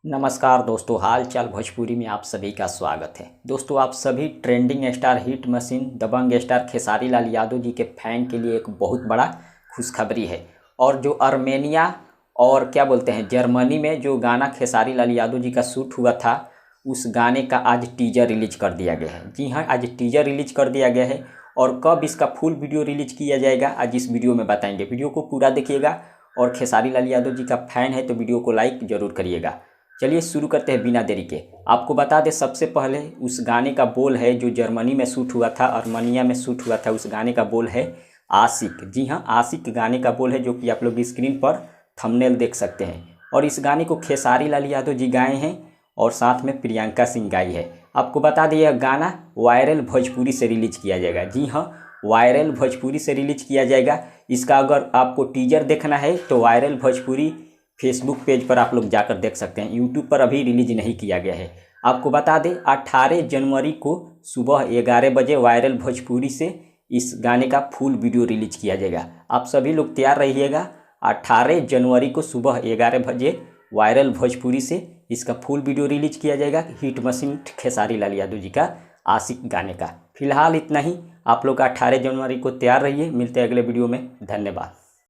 नमस्कार दोस्तों, हाल चाल भोजपुरी में आप सभी का स्वागत है। दोस्तों, आप सभी ट्रेंडिंग स्टार हिट मशीन दबंग स्टार खेसारी लाल यादव जी के फैन के लिए एक बहुत बड़ा खुशखबरी है। और जो आर्मेनिया और क्या बोलते हैं जर्मनी में जो गाना खेसारी लाल यादव जी का शूट हुआ था, उस गाने का आज टीजर रिलीज कर दिया गया है। जी हाँ, आज टीजर रिलीज कर दिया गया है। और कब इसका फुल वीडियो रिलीज किया जाएगा आज इस वीडियो में बताएंगे। वीडियो को पूरा देखिएगा और खेसारी लाल यादव जी का फैन है तो वीडियो को लाइक ज़रूर करिएगा। चलिए शुरू करते हैं बिना देरी के। आपको बता दें, सबसे पहले उस गाने का बोल है जो जर्मनी में शूट हुआ था, आर्मेनिया में शूट हुआ था। उस गाने का बोल है आशिक। जी हाँ, आशिक गाने का बोल है, जो कि आप लोग स्क्रीन पर थंबनेल देख सकते हैं। और इस गाने को खेसारी लाल यादव जी गाए हैं और साथ में प्रियंका सिंह गाई है। आपको बता दें, यह गाना वायरल भोजपुरी से रिलीज किया जाएगा। जी हाँ, वायरल भोजपुरी से रिलीज किया जाएगा। इसका अगर आपको टीजर देखना है तो वायरल भोजपुरी फेसबुक पेज पर आप लोग जाकर देख सकते हैं। यूट्यूब पर अभी रिलीज नहीं किया गया है। आपको बता दें, 18 जनवरी को सुबह 11 बजे वायरल भोजपुरी से इस गाने का फुल वीडियो रिलीज किया जाएगा। आप सभी लोग तैयार रहिएगा। 18 जनवरी को सुबह 11 बजे वायरल भोजपुरी से इसका फुल वीडियो रिलीज किया जाएगा, हिट मशीन खेसारी लाल यादव जी का आशिक गाने का। फिलहाल इतना ही। आप लोग 18 जनवरी को तैयार रहिए। मिलते हैं अगले वीडियो में। धन्यवाद।